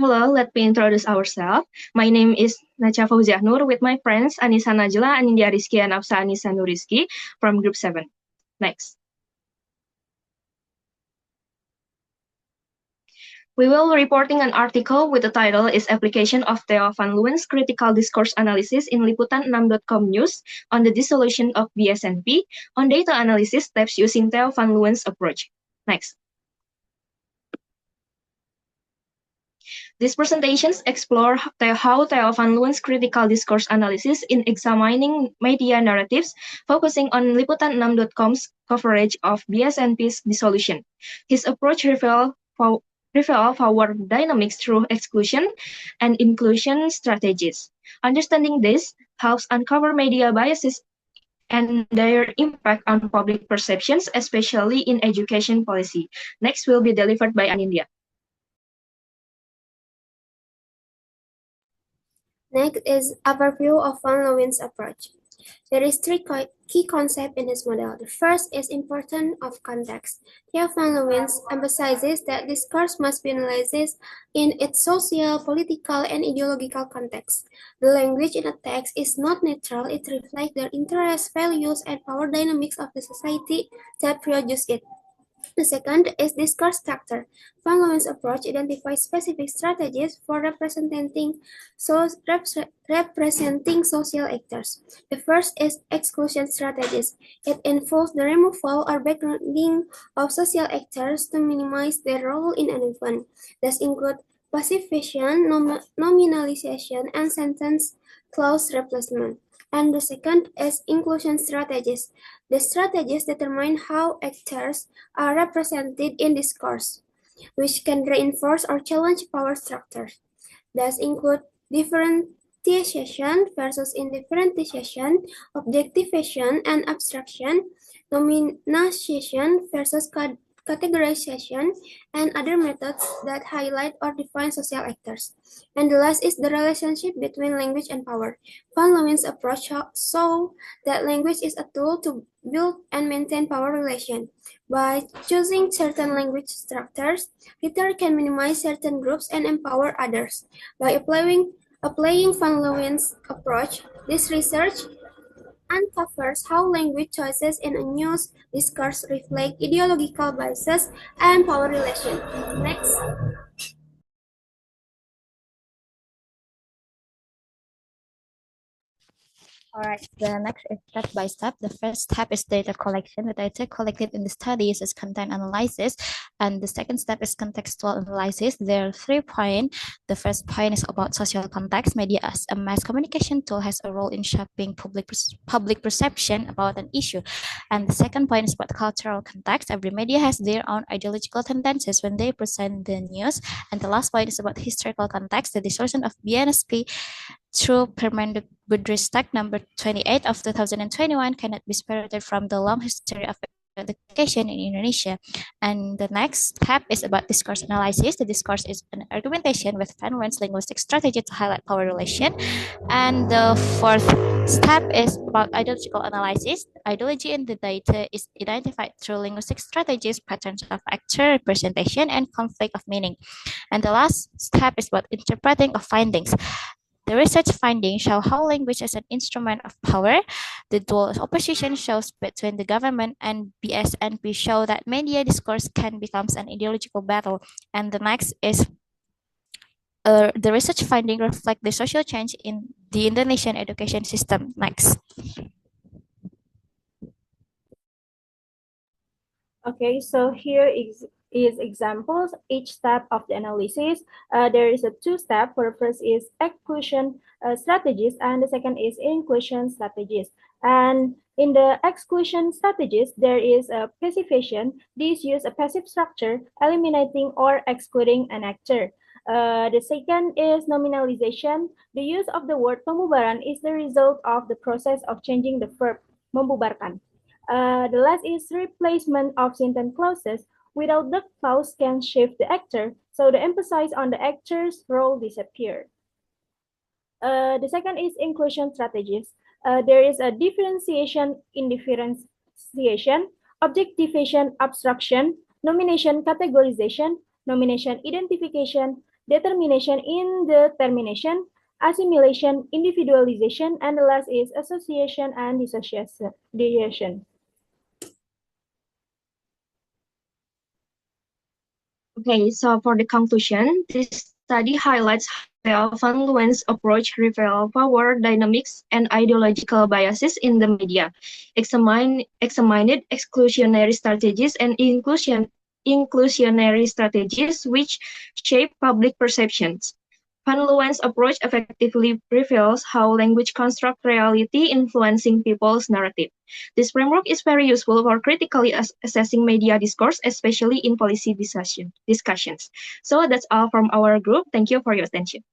Hello, let me introduce ourselves. My name is Nacha Fauziah Nur with my friends Anissa Najla, Anindya Rizky, and Afsa Anissa Nuriski from Group 7. Next. We will be reporting an article with the title is Application of Theo van Leeuwen's Critical Discourse Analysis in Liputan6.com News on the Dissolution of BSNP on Data Analysis Steps using Theo van Leeuwen's approach. Next. These presentations explore how Theo van Leeuwen's critical discourse analysis in examining media narratives, focusing on Liputan6.com's coverage of BSNP's dissolution. His approach reveals power dynamics through exclusion and inclusion strategies. Understanding this helps uncover media biases and their impact on public perceptions, especially in education policy. Next will be delivered by Anindya. Next is overview of van Leeuwen's approach. There is three key concepts in this model. The first is importance of context. Theo van Leeuwen emphasizes that discourse must be analyzed in its social, political, and ideological context. The language in a text is not neutral, it reflects the interests, values, and power dynamics of the society that produce it. The second is discourse structure. Van Leeuwen's approach identifies specific strategies for representing social actors. The first is exclusion strategies. It involves the removal or backgrounding of social actors to minimize their role in an event. These include pacification, nominalization, and sentence clause replacement. And the second is inclusion strategies. The strategies determine how actors are represented in discourse, which can reinforce or challenge power structures. These include differentiation versus indifferentiation, objectivation and abstraction, nominalization versus categorization, and other methods that highlight or define social actors. And the last is the relationship between language and power. Van Leeuwen's approach saw that language is a tool to build and maintain power relations. By choosing certain language structures, reader can minimize certain groups and empower others. By applying Van Leeuwen's approach, this research uncovers how language choices in a news discourse reflect ideological biases and power relations. Next. All right, the next is step by step. The first step is data collection. The data collected in the study is content analysis, and the second step is contextual analysis. There are 3 points. The first point is about social context. Media as a mass communication tool has a role in shaping public perception about an issue. And the second point is about cultural context. Every media has their own ideological tendencies when they present the news. And the last point is about historical context. The dissolution of BNSP through Permendikbudristek number 28 of 2021 cannot be separated from the long history of education in Indonesia. And the next step is about discourse analysis. The discourse is an argumentation with Van Leeuwen's linguistic strategy to highlight power relation. And the fourth step is about ideological analysis. Ideology in the data is identified through linguistic strategies, patterns of actor representation, and conflict of meaning. And the last step is about interpreting of findings. The research findings show how language is an instrument of power. The dual opposition shows between the government and BSNP show that media discourse can become an ideological battle. And the next is the research findings reflect the social change in the Indonesian education system. Next. Okay, so here is examples, each step of the analysis. There is a 2-step. For the first is exclusion strategies, and the second is inclusion strategies. And in the exclusion strategies, there is a pacification. These use a passive structure, eliminating or excluding an actor. The second is nominalization. The use of the word pembubaran is the result of the process of changing the verb membubarkan. The last is replacement of sentence clauses. Without the clause can shift the actor, so the emphasis on the actor's role disappear. The second is inclusion strategies. There is a differentiation, indifferentiation, objectivation, abstraction, nomination categorization, nomination identification, determination, indetermination, assimilation, individualization, and the last is association and dissociation. Okay, so for the conclusion, this study highlights how Van approach reveal power dynamics and ideological biases in the media, examined exclusionary strategies and inclusionary strategies which shape public perceptions. Van Leeuwen's approach effectively reveals how language constructs reality, influencing people's narrative. This framework is very useful for critically assessing media discourse, especially in policy discussions. So that's all from our group. Thank you for your attention.